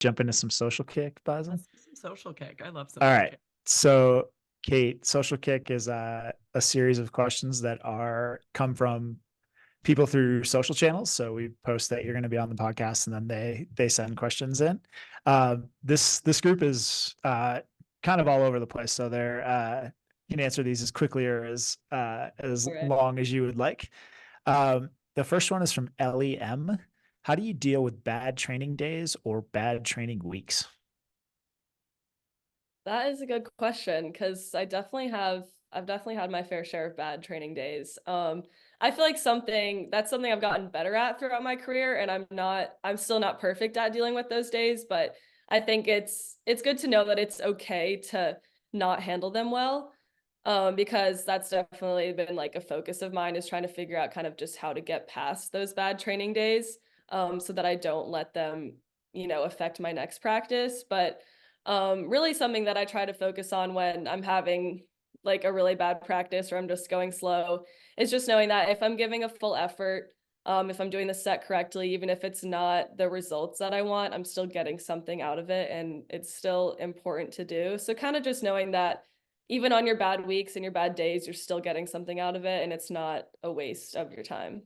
jump into some social kick, Basil? That's some social kick. I love All social right. kick. So, Kate, social kick is a series of questions that are come from people through social channels. So we post that you're going to be on the podcast, and then they send questions in. This group is kind of all over the place, so they're you can answer these as quickly or as All right. long as you would like. The first one is from Ellie M. How do you deal with bad training days or bad training weeks? That is a good question because I've definitely had my fair share of bad training days. I feel like that's something I've gotten better at throughout my career, and I'm still not perfect at dealing with those days, but I think it's good to know that it's okay to not handle them well. Because that's definitely been like a focus of mine is trying to figure out kind of just how to get past those bad training days, so that I don't let them, affect my next practice. But really something that I try to focus on when I'm having like a really bad practice or I'm just going slow is just knowing that if I'm giving a full effort, if I'm doing the set correctly, even if it's not the results that I want, I'm still getting something out of it and it's still important to do. So kind of just knowing that even on your bad weeks and your bad days, you're still getting something out of it and it's not a waste of your time.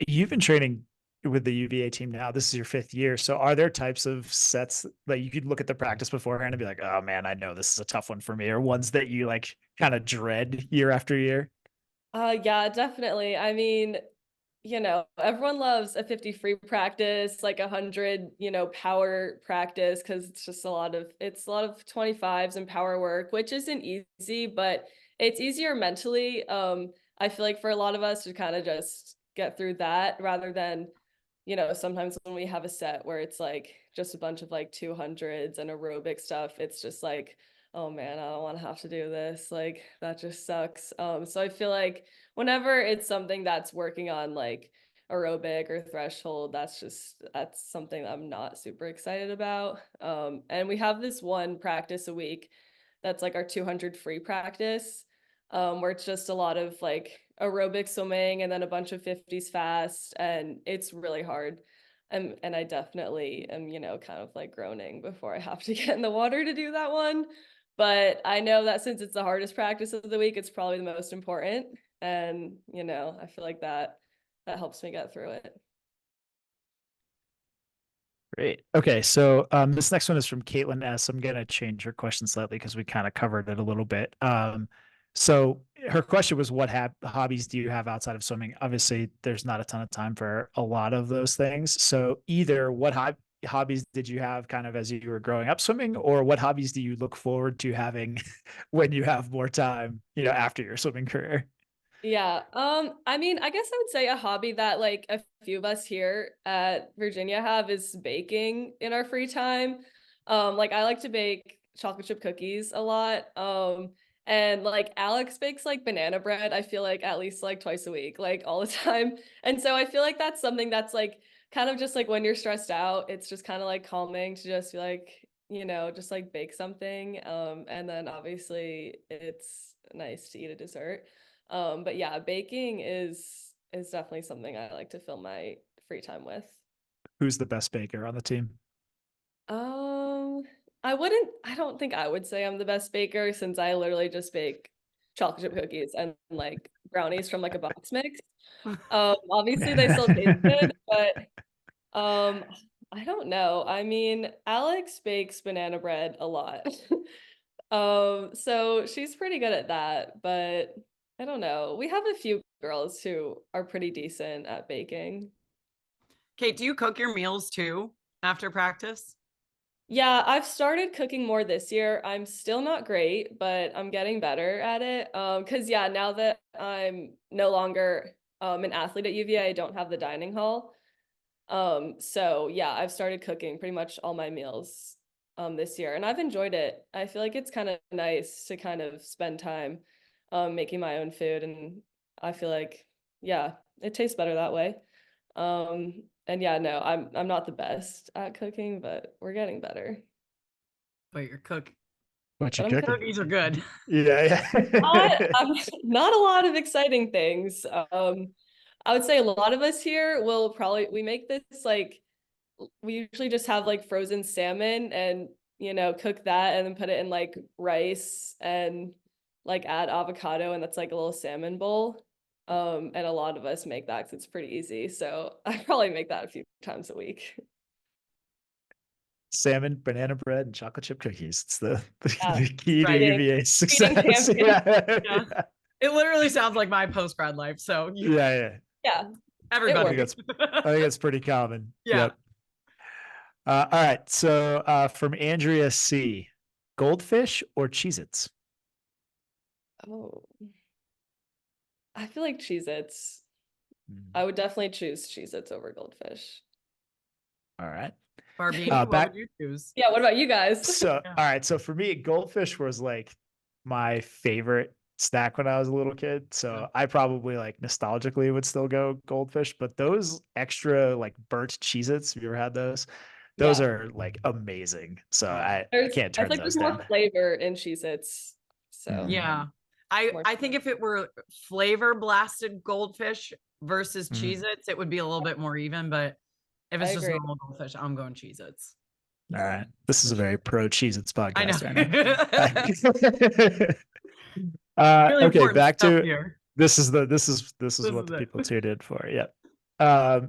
You've been training with the UVA team now. This is your fifth year. So are there types of sets that you could look at the practice beforehand and be like, oh man, I know this is a tough one for me, or ones that you like kind of dread year after year? Yeah, definitely. I mean, everyone loves a 50 free practice, like 100, power practice, because it's a lot of 25s and power work, which isn't easy, but it's easier mentally. I feel like for a lot of us to kind of just get through that rather than, sometimes when we have a set where it's like just a bunch of like 200s and aerobic stuff, it's just like, oh man, I don't want to have to do this. Like that just sucks. So I feel like whenever it's something that's working on like aerobic or threshold, that's something that I'm not super excited about. And we have this one practice a week that's like our 200 free practice, where it's just a lot of like aerobic swimming and then a bunch of 50s fast, and it's really hard. And I definitely am, kind of like groaning before I have to get in the water to do that one. But I know that since it's the hardest practice of the week, it's probably the most important. And, I feel like that helps me get through it. Great. Okay. So this next one is from Caitlin S. I'm going to change her question slightly because we kind of covered it a little bit. So her question was, what hobbies do you have outside of swimming? Obviously, there's not a ton of time for a lot of those things. So either what hobbies did you have kind of as you were growing up swimming, or what hobbies do you look forward to having when you have more time, after your swimming career? Yeah. I mean, I guess I would say a hobby that like a few of us here at Virginia have is baking in our free time. Like I like to bake chocolate chip cookies a lot. And like Alex bakes like banana bread, I feel like at least like twice a week, like all the time. And so I feel like that's something that's like kind of just like when you're stressed out, it's just kind of like calming to just be like, just like bake something. And then obviously it's nice to eat a dessert. But yeah, baking is definitely something I like to fill my free time with. Who's the best baker on the team? Um, I don't think I would say I'm the best baker since I literally just bake chocolate chip cookies and like brownies from like a box mix. Obviously they still taste good, but um, I don't know. I mean, Alex bakes banana bread a lot. So she's pretty good at that, but I don't know. We have a few girls who are pretty decent at baking. Kate, do you cook your meals too after practice? Yeah, I've started cooking more this year. I'm still not great, but I'm getting better at it. Because yeah, now that I'm no longer an athlete at UVA, I don't have the dining hall. So yeah, I've started cooking pretty much all my meals this year and I've enjoyed it. I feel like it's kind of nice to kind of spend time making my own food, and I feel like yeah, it tastes better that way. And yeah, no, I'm not the best at cooking, but we're getting better. But your cook What you But I'm cooking. cooking? cookies are good. Yeah, Not, yeah. not a lot of exciting things. I would say a lot of us here will probably we make this like we usually just have like frozen salmon and, cook that and then put it in like rice and like add avocado, and that's like a little salmon bowl. And a lot of us make that because it's pretty easy. So I probably make that a few times a week. Salmon, banana bread, and chocolate chip cookies. It's Yeah. the key to Right. UVA Feeding success. champion. Yeah. Yeah. It literally sounds like my post-grad life. So Yeah. Yeah, everybody. works. I think it's pretty common. Yeah. Yep. All right. So from Andrea C, Goldfish or Cheez-Its? Oh, I feel like Cheez-Its. Mm, I would definitely choose Cheez-Its over Goldfish. all right. Barbie, what back. would you choose? Yeah, what about you guys? So, Yeah. all right. So for me, Goldfish was like my favorite snack when I was a little kid. So Yeah. I probably like nostalgically would still go Goldfish, but those extra like burnt Cheez-Its, have you ever had those? Those Yeah. are like amazing. So Yeah. I can't I turn feel like there's those more down. flavor in Cheez-Its. So Mhm. Yeah. More I think if it were flavor blasted Goldfish versus Mhm. Cheez-Its, it would be a little bit more even. But if I it's just agree. normal Goldfish, I'm going Cheez-Its. All right. This is a very pro Cheez-Its I know. podcast right now. Really Okay, important back stuff to here. this is what This the is it. people tuned in for. Yep. All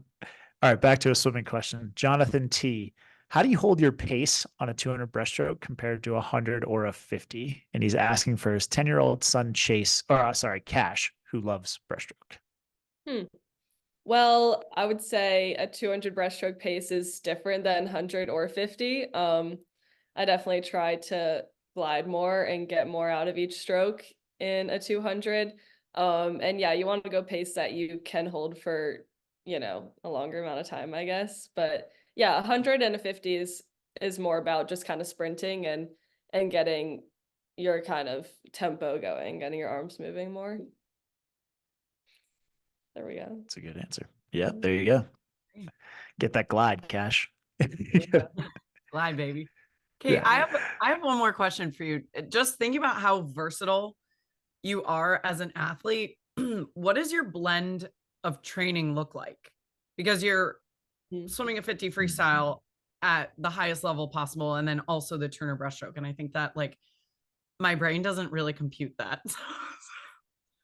right, back to a swimming question. Jonathan T. How do you hold your pace on a 200 breaststroke compared to a 100 or a 50? And he's asking for his 10-year-old son, Cash, who loves breaststroke. Well, I would say a 200 breaststroke pace is different than 100 or 50. I definitely try to glide more and get more out of each stroke in a 200. And yeah, you want to go pace that you can hold for, a longer amount of time, I guess. But yeah, 100 and a 50 is more about just kind of sprinting and getting your kind of tempo going, getting your arms moving more. There we go. That's a good answer. Yeah, there you go. Get that glide, Cash. Glide, baby. Okay, Yeah. I have one more question for you. Just think about how versatile you are as an athlete. What does your blend of training look like? Because you're swimming a 50 freestyle at the highest level possible, and then also the Turner breaststroke. And I think that like my brain doesn't really compute that.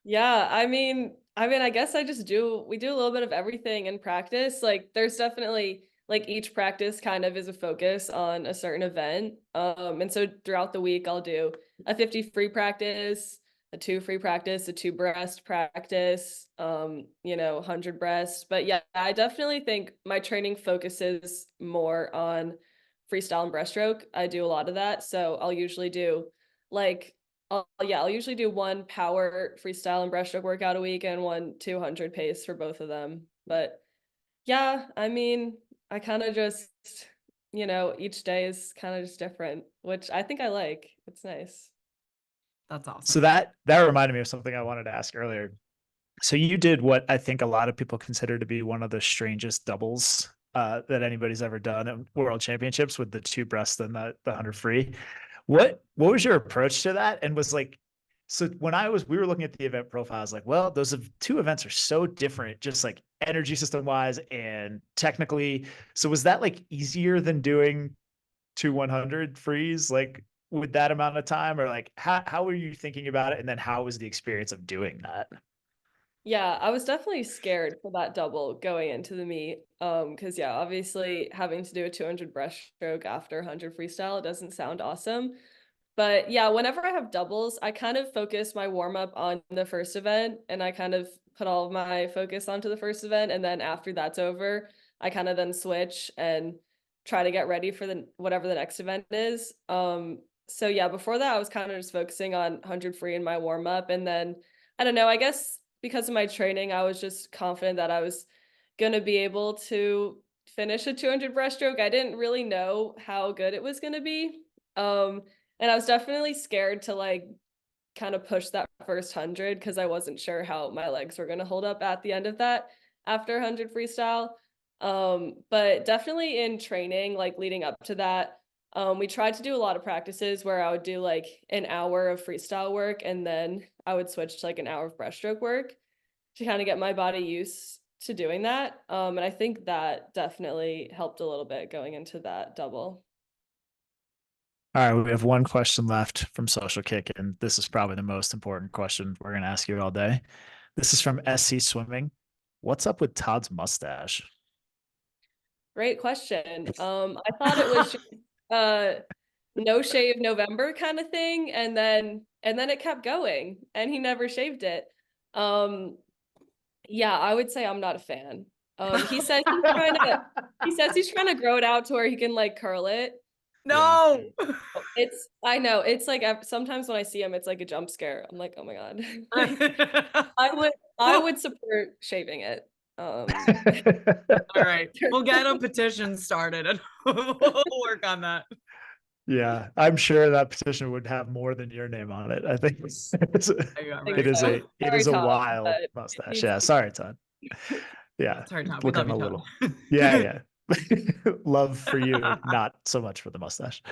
Yeah, I guess we do a little bit of everything in practice. Like there's definitely like each practice kind of is a focus on a certain event. And so throughout the week I'll do a 50 free practice, a 2 free practice, a 2 breast practice, 100 breast. But yeah, I definitely think my training focuses more on freestyle and breaststroke. I do a lot of that. So I'll usually do like I'll usually do one power freestyle and breaststroke workout a week and one 200 pace for both of them. But yeah, I kind of just, each day is kind of just different, which I think I like. It's nice. That's awesome. So that reminded me of something I wanted to ask earlier. So you did what I think a lot of people consider to be one of the strangest doubles that anybody's ever done at World Championships with the 2 breasts and the 100 free. What was your approach to that? And was like, so when we were looking at the event profile, I was like, well, those 2 events are so different, just like energy system wise and technically. So was that like easier than doing 2 100 frees like with that amount of time, or like how were you thinking about it? And then how was the experience of doing that? Yeah, I was definitely scared for that double going into the meet. Because yeah, obviously having to do a 200 breaststroke after 100 freestyle doesn't sound awesome. But yeah, whenever I have doubles, I kind of focus my warm up on the first event and I kind of put all of my focus onto the first event. And then after that's over, I kind of then switch and try to get ready for whatever the next event is. So yeah, before that, I was kind of just focusing on 100 free in my warm up. And then I don't know, I guess because of my training, I was just confident that I was going to be able to finish a 200 breaststroke. I didn't really know how good it was going to be. And I was definitely scared to like kind of push that first 100 because I wasn't sure how my legs were going to hold up at the end of that after 100 freestyle. But definitely in training, like leading up to that, we tried to do a lot of practices where I would do like an hour of freestyle work and then I would switch to like an hour of breaststroke work to kind of get my body used to doing that. And I think that definitely helped a little bit going into that double. All right, we have one question left from Social Kick, and this is probably the most important question we're going to ask you all day. This is from SC Swimming. What's up with Todd's mustache? Great question. I thought it was just no shave November kind of thing, and then it kept going, and he never shaved it. Yeah, I would say I'm not a fan. He says he's trying to grow it out to where he can like curl it. No. I know it's like sometimes when I see him, it's like a jump scare. I'm like, oh my God. I would support shaving it. All right, we'll get a petition started and we'll work on that. Yeah, I'm sure that petition would have more than your name on it. I think it is a wild mustache. Yeah, sorry, Todd. Yeah, sorry, Todd. Looking a little. Yeah. Love for you, not so much for the mustache.